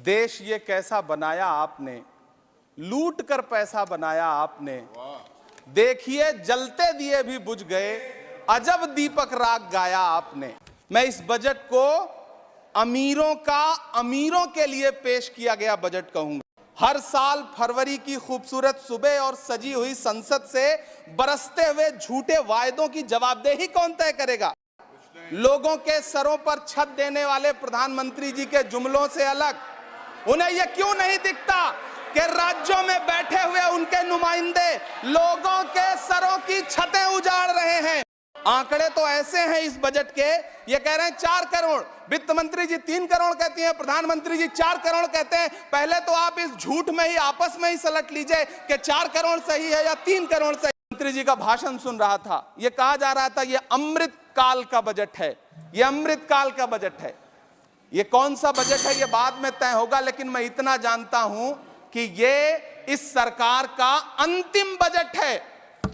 देश ये कैसा बनाया आपने, लूट कर पैसा बनाया आपने। देखिए जलते दिए भी बुझ गए, अजब दीपक राग गाया आपने। मैं इस बजट को अमीरों का अमीरों के लिए पेश किया गया बजट कहूंगा। हर साल फरवरी की खूबसूरत सुबह और सजी हुई संसद से बरसते हुए झूठे वायदों की जवाबदेही कौन तय करेगा? लोगों के सरों पर छत देने वाले प्रधानमंत्री जी के जुमलों से अलग उन्हें यह क्यों नहीं दिखता कि राज्यों में बैठे हुए उनके नुमाइंदे लोगों के सरों की छतें उजाड़ रहे हैं। आंकड़े तो ऐसे हैं इस बजट के, ये कह रहे हैं 4 करोड़, वित्त मंत्री जी 3 करोड़ कहती हैं, प्रधानमंत्री जी 4 करोड़ कहते हैं। पहले तो आप इस झूठ में ही आपस में ही सलट लीजिए कि 4 करोड़ सही है या 3 करोड़ सही। मंत्री जी का भाषण सुन रहा था, ये कहा जा रहा था ये अमृत काल का बजट है, ये अमृत काल का बजट है। ये कौन सा बजट है ये बाद में तय होगा, लेकिन मैं इतना जानता हूं कि ये इस सरकार का अंतिम बजट है,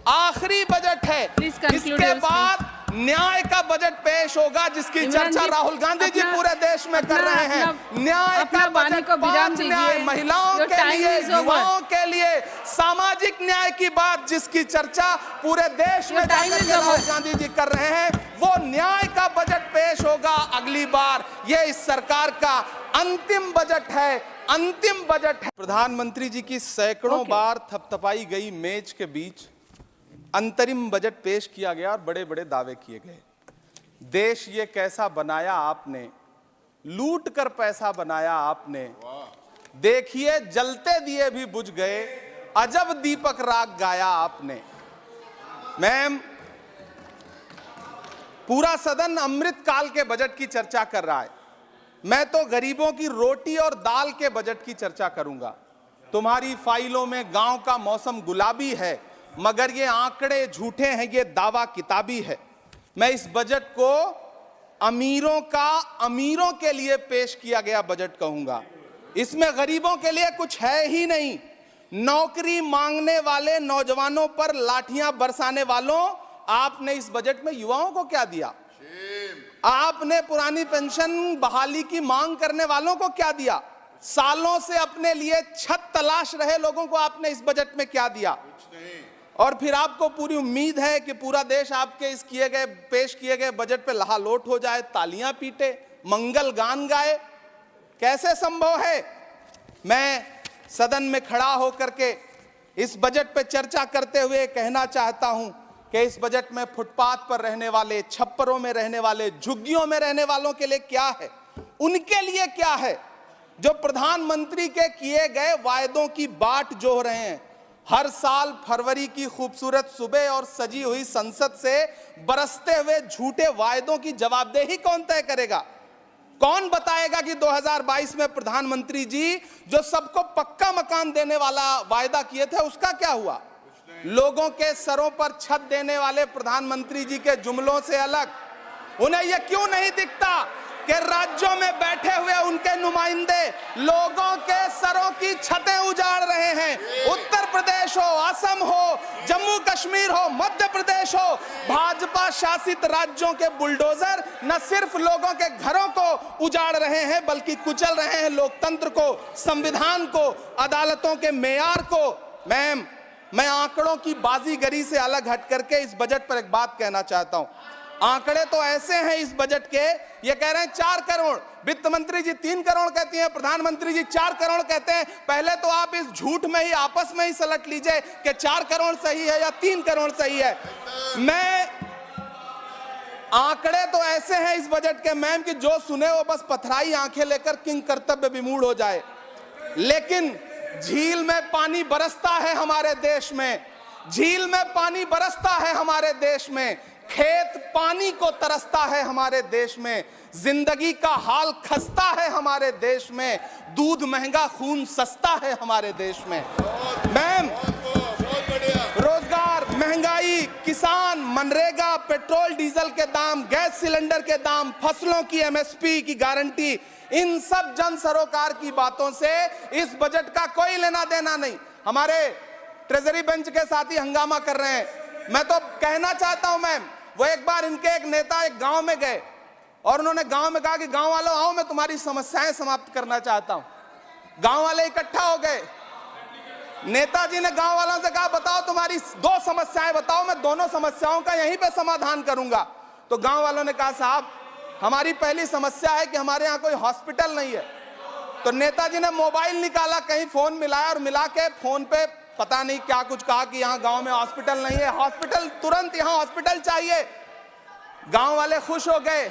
आखिरी बजट है। इसके बाद न्याय का बजट पेश होगा जिसकी चर्चा राहुल गांधी जी पूरे देश में कर रहे हैं। न्याय का बजट, 5 न्याय, महिलाओं के लिए, युवाओं के लिए, सामाजिक न्याय की बात जिसकी चर्चा पूरे देश में जाकर के राहुल गांधी जी कर रहे हैं, वो न्याय का बजट पेश होगा अगली बार। ये इस सरकार का अंतिम बजट है, अंतिम बजट है। प्रधानमंत्री जी की सैकड़ों बार थपथपाई गई मेज के बीच अंतरिम बजट पेश किया गया और बड़े बड़े दावे किए गए। देश ये कैसा बनाया आपने, लूट कर पैसा बनाया आपने। देखिए जलते दिए भी बुझ गए, अजब दीपक राग गाया आपने। मैम, पूरा सदन अमृत काल के बजट की चर्चा कर रहा है, मैं तो गरीबों की रोटी और दाल के बजट की चर्चा करूंगा। तुम्हारी फाइलों में गांव का मौसम गुलाबी है, मगर ये आंकड़े झूठे हैं, ये दावा किताबी है। मैं इस बजट को अमीरों का अमीरों के लिए पेश किया गया बजट कहूंगा। इसमें गरीबों के लिए कुछ है ही नहीं। नौकरी मांगने वाले नौजवानों पर लाठियां बरसाने वालों, आपने इस बजट में युवाओं को क्या दिया? आपने पुरानी पेंशन बहाली की मांग करने वालों को क्या दिया? सालों से अपने लिए छत तलाश रहे लोगों को आपने इस बजट में क्या दिया? और फिर आपको पूरी उम्मीद है कि पूरा देश आपके इस पेश किए गए बजट पे लहालोट हो जाए, तालियां पीटे, मंगल गान गाए। कैसे संभव है? मैं सदन में खड़ा होकर के इस बजट पे चर्चा करते हुए कहना चाहता हूं कि इस बजट में फुटपाथ पर रहने वाले, छप्परों में रहने वाले, झुग्गियों में रहने वालों के लिए क्या है, उनके लिए क्या है, जो प्रधानमंत्री के किए गए वायदों की बाट जोह रहे हैं। हर साल फरवरी की खूबसूरत सुबह और सजी हुई संसद से बरसते हुए झूठे वायदों की जवाबदेही कौन तय करेगा? कौन बताएगा कि 2022 में प्रधानमंत्री जी जो सबको पक्का मकान देने वाला वायदा किए थे उसका क्या हुआ? लोगों के सरों पर छत देने वाले प्रधानमंत्री जी के जुमलों से अलग उन्हें यह क्यों नहीं दिखता कि राज्यों में बैठे हुए उनके नुमाइंदे लोगों के सरों की छतें उजाड़ रहे हैं? उत्तर प्रदेश हो, असम हो, जम्मू कश्मीर हो, मध्य प्रदेश हो, भाजपा शासित राज्यों के बुलडोजर न सिर्फ लोगों के घरों को उजाड़ रहे हैं बल्कि कुचल रहे हैं लोकतंत्र को, संविधान को, अदालतों के मेयार को। मैम, मैं आंकड़ों की बाजीगरी से अलग हट करके इस बजट पर एक बात कहना चाहता हूं। आंकड़े तो ऐसे हैं इस बजट के, ये कह रहे हैं 4 करोड़, वित्त मंत्री जी 3 करोड़ कहती हैं, प्रधानमंत्री जी 4 करोड़ कहते हैं। पहले तो आप इस झूठ में ही आपस में ही सलट लीजिए कि 4 करोड़ सही है या 3 करोड़ सही है। मैं आंकड़े तो ऐसे हैं इस बजट के मैम कि जो सुने वो बस पथराई आंखें लेकर किंग कर्तव्य विमूढ़ हो जाए। लेकिन झील में पानी बरसता है हमारे देश में, झील में पानी बरसता है हमारे देश में, खेत पानी को तरसता है हमारे देश में, जिंदगी का हाल खस्ता है हमारे देश में, दूध महंगा खून सस्ता है हमारे देश में। मैम, रोजगार, महंगाई, किसान, मनरेगा, पेट्रोल डीजल के दाम, गैस सिलेंडर के दाम, फसलों की एमएसपी की गारंटी, इन सब जन सरोकार की बातों से इस बजट का कोई लेना देना नहीं। हमारे ट्रेजरी बेंच के साथी हंगामा कर रहे हैं। मैं तो कहना चाहता हूं मैम, वो एक बार इनके एक नेता एक गांव में गए और उन्होंने गांव में कहा कि गांव वालों आओ, मैं तुम्हारी समस्याएं समाप्त करना चाहता हूं। गांव वाले इकट्ठा हो गए। नेताजी ने गांव वालों से कहा, बताओ तुम्हारी दो समस्याएं बताओ, मैं दोनों समस्याओं का यहीं पे समाधान करूंगा। तो गांव वालों ने कहा, साहब हमारी पहली समस्या है कि हमारे यहाँ कोई हॉस्पिटल नहीं है। तो नेताजी ने मोबाइल निकाला, कहीं फोन मिलाया और मिला के फोन पे पता नहीं क्या कुछ कहा कि यहाँ गांव में हॉस्पिटल नहीं है, हॉस्पिटल तुरंत, यहाँ हॉस्पिटल चाहिए। गांव वाले खुश हो गए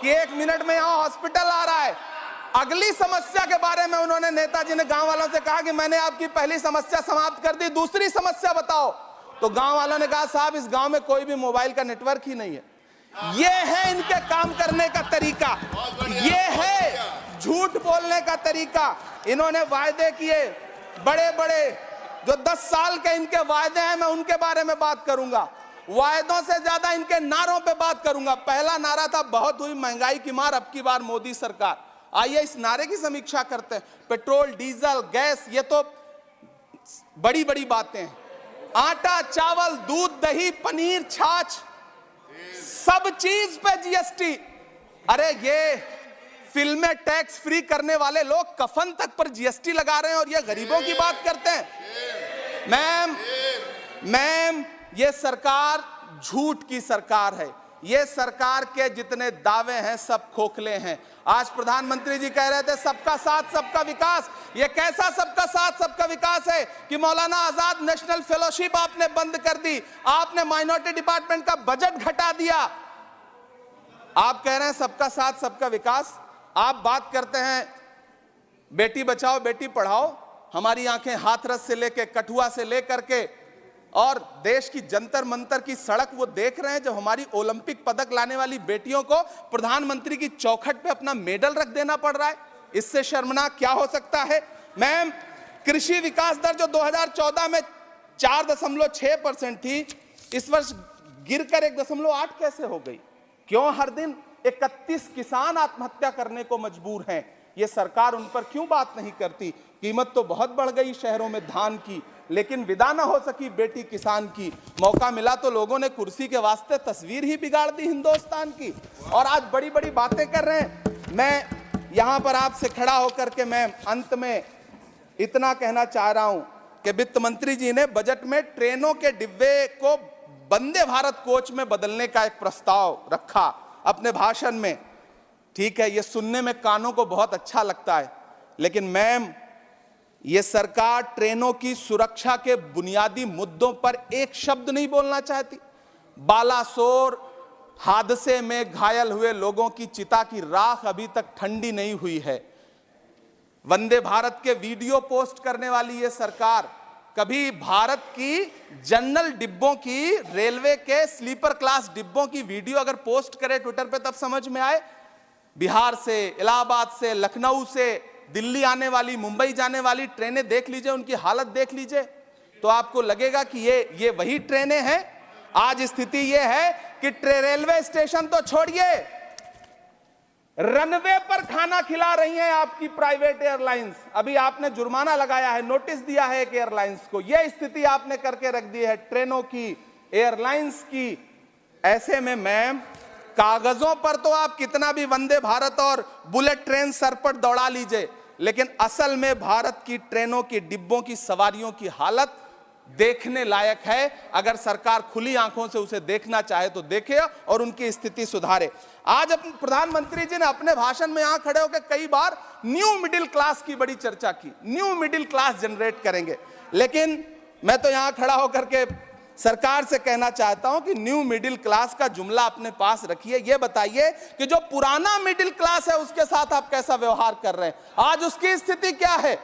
कि 1 मिनट में यहाँ हॉस्पिटल आ रहा है। अगली समस्या के बारे में उन्होंने, नेताजी ने गांव वालों से कहा कि मैंने आपकी पहली समस्या समाप्त कर दी, दूसरी समस्या बताओ। तो गांव वालों ने कहा, साहब इस गांव में कोई भी मोबाइल का नेटवर्क ही नहीं है। ये है इनके काम करने का तरीका, ये है झूठ बोलने का तरीका। इन्होंने वायदे किए बड़े बड़े, जो 10 साल के इनके वायदे हैं, मैं उनके बारे में बात करूंगा। वायदों से ज्यादा इनके नारों पे बात करूंगा। पहला नारा था, बहुत हुई महंगाई की मार, अब की बार मोदी सरकार। आइए इस नारे की समीक्षा करते हैं। पेट्रोल, डीजल, गैस, ये तो बड़ी बड़ी बातें हैं। आटा, चावल, दूध, दही, पनीर, छाछ, सब चीज पे जीएसटी। अरे ये फिल्में टैक्स फ्री करने वाले लोग कफन तक पर जीएसटी लगा रहे हैं और ये गरीबों की बात करते हैं। मैम ये सरकार झूठ की सरकार है। ये सरकार के जितने दावे हैं सब खोखले हैं। आज प्रधानमंत्री जी कह रहे थे सबका साथ सबका विकास। ये कैसा सबका साथ सबका विकास है कि मौलाना आजाद नेशनल फेलोशिप आपने बंद कर दी, आपने माइनॉरिटी डिपार्टमेंट का बजट घटा दिया। आप कह रहे हैं सबका साथ सबका विकास। आप बात करते हैं बेटी बचाओ बेटी पढ़ाओ। हमारी आंखें हाथरस से लेके, कठुआ से लेकर के और देश की जंतर मंतर की सड़क वो देख रहे हैं, जब हमारी ओलंपिक पदक लाने वाली बेटियों को प्रधानमंत्री की चौखट पे अपना मेडल रख देना पड़ रहा है। इससे शर्मनाक क्या हो सकता है। मैम कृषि विकास दर जो 2014 में 4.6% थी, इस वर्ष गिरकर 1.8 कैसे हो गई? क्यों हर दिन 31 किसान आत्महत्या करने को मजबूर हैं? ये सरकार उन पर क्यों बात नहीं करती? कीमत तो बहुत बढ़ गई शहरों में धान की, लेकिन विदा ना हो सकी बेटी किसान की। मौका मिला तो लोगों ने कुर्सी के वास्ते तस्वीर ही बिगाड़ दी हिंदुस्तान की, और आज बड़ी बड़ी बातें कर रहे हैं। मैं यहां पर आपसे खड़ा होकर के मैं अंत में इतना कहना चाह रहा हूं कि वित्त मंत्री जी ने बजट में ट्रेनों के डिब्बे को वंदे भारत कोच में बदलने का एक प्रस्ताव रखा अपने भाषण में। ठीक है, ये सुनने में कानों को बहुत अच्छा लगता है, लेकिन मैम ये सरकार ट्रेनों की सुरक्षा के बुनियादी मुद्दों पर एक शब्द नहीं बोलना चाहती। बालासोर हादसे में घायल हुए लोगों की चिता की राख अभी तक ठंडी नहीं हुई है। वंदे भारत के वीडियो पोस्ट करने वाली ये सरकार कभी भारत की जनरल डिब्बों की, रेलवे के स्लीपर क्लास डिब्बों की वीडियो अगर पोस्ट करे ट्विटर पे तब समझ में आए। बिहार से, इलाहाबाद से, लखनऊ से दिल्ली आने वाली, मुंबई जाने वाली ट्रेनें देख लीजिए, उनकी हालत देख लीजिए, तो आपको लगेगा कि ये वही ट्रेनें हैं। आज स्थिति ये है कि रेलवे स्टेशन तो छोड़िए, रनवे पर खाना खिला रही हैं आपकी प्राइवेट एयरलाइंस। अभी आपने जुर्माना लगाया है, नोटिस दिया है एक एयरलाइंस को। यह स्थिति आपने करके रख दी है ट्रेनों की, एयरलाइंस की। ऐसे में मैम कागजों पर तो आप कितना भी वंदे भारत और बुलेट ट्रेन सर पर दौड़ा लीजिए, लेकिन असल में भारत की ट्रेनों की डिब्बों की सवारियों की हालत देखने लायक है। अगर सरकार खुली आंखों से उसे देखना चाहे तो देखे और उनकी स्थिति सुधारे। आज अपने प्रधानमंत्री जी ने अपने भाषण में यहां खड़े होकर कई बार न्यू मिडिल क्लास की बड़ी चर्चा की, न्यू मिडिल क्लास जनरेट करेंगे। लेकिन मैं तो यहां खड़ा होकर के सरकार से कहना चाहता हूं कि न्यू मिडिल क्लास का जुमला अपने पास रखिए। यह बताइए कि जो पुराना मिडिल क्लास है उसके साथ आप कैसा व्यवहार कर रहे हैं। आज उसकी स्थिति क्या है?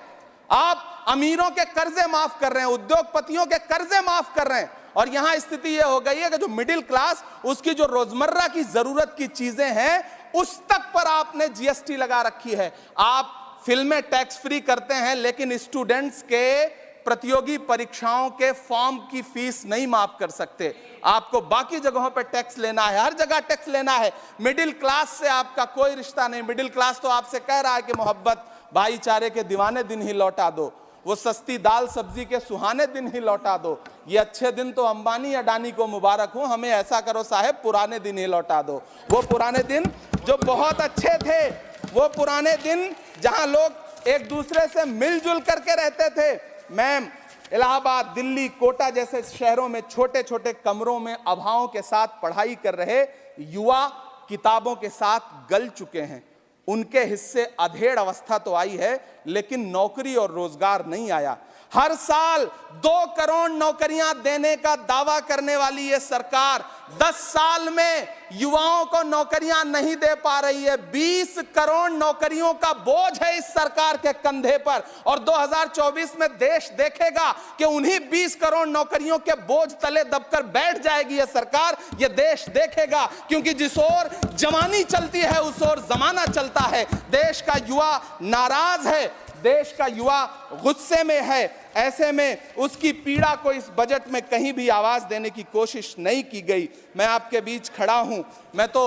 आप अमीरों के कर्जे माफ कर रहे हैं, उद्योगपतियों के कर्जे माफ कर रहे हैं, और यहां स्थिति यह हो गई है कि जो मिडिल क्लास, उसकी जो रोजमर्रा की जरूरत की चीजें हैं उस तक पर आपने जीएसटी लगा रखी है। आप फिल्में टैक्स फ्री करते हैं, लेकिन स्टूडेंट्स के प्रतियोगी परीक्षाओं के फॉर्म की फीस नहीं माफ कर सकते। आपको बाकी जगहों पर टैक्स लेना है, हर जगह टैक्स लेना है। मिडिल क्लास से आपका कोई रिश्ता नहीं। मिडिल क्लास तो आपसे कह रहा है कि मोहब्बत, भाईचारे के दीवाने दिन ही लौटा दो, वो सस्ती दाल सब्जी के सुहाने दिन ही लौटा दो। ये अच्छे दिन तो अंबानी अडानी को मुबारक हो, हमें ऐसा करो साहब पुराने दिन ही लौटा दो। वो पुराने दिन जो बहुत अच्छे थे, वो पुराने दिन जहां लोग एक दूसरे से मिलजुल करके रहते थे। मैम, इलाहाबाद, दिल्ली, कोटा जैसे शहरों में छोटे छोटे कमरों में अभावों के साथ पढ़ाई कर रहे युवा किताबों के साथ गल चुके हैं। उनके हिस्से अधेड़ अवस्था तो आई है, लेकिन नौकरी और रोजगार नहीं आया। हर साल 2 करोड़ नौकरियां देने का दावा करने वाली ये सरकार 10 साल में युवाओं को नौकरियां नहीं दे पा रही है। 20 करोड़ नौकरियों का बोझ है इस सरकार के कंधे पर, और 2024 में देश देखेगा कि उन्हीं 20 करोड़ नौकरियों के बोझ तले दबकर बैठ जाएगी ये सरकार। ये देश देखेगा, क्योंकि जिस ओर जवानी चलती है उस ओर जमाना चलता है। देश का युवा नाराज है, देश का युवा गुस्से में है। ऐसे में उसकी पीड़ा को इस बजट में कहीं भी आवाज देने की कोशिश नहीं की गई। मैं आपके बीच खड़ा हूं, मैं तो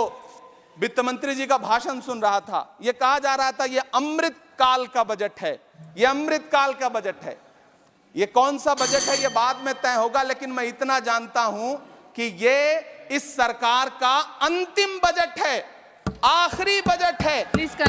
वित्त मंत्री जी का भाषण सुन रहा था। यह कहा जा रहा था ये अमृत काल का बजट है, ये अमृत काल का बजट है। ये कौन सा बजट है ये बाद में तय होगा, लेकिन मैं इतना जानता हूं कि ये इस सरकार का अंतिम बजट है, आखिरी बजट है।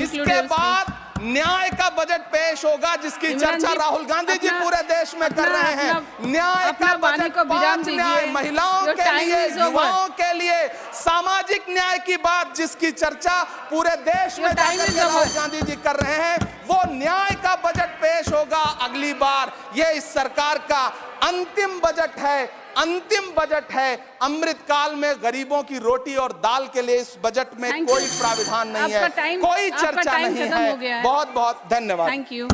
इसके बाद न्याय का बजट पेश होगा, जिसकी चर्चा राहुल गांधी जी पूरे देश में कर रहे हैं। न्याय का बजट, 5 न्याय, महिलाओं के लिए, युवाओं के लिए, सामाजिक न्याय की बात जिसकी चर्चा पूरे देश में राहुल गांधी जी कर रहे हैं, वो न्याय का बजट पेश होगा अगली बार। ये इस सरकार का अंतिम बजट है, अंतिम बजट है। अमृत काल में गरीबों की रोटी और दाल के लिए इस बजट में कोई प्राविधान नहीं है, कोई चर्चा नहीं है। बहुत बहुत धन्यवाद। Thank you.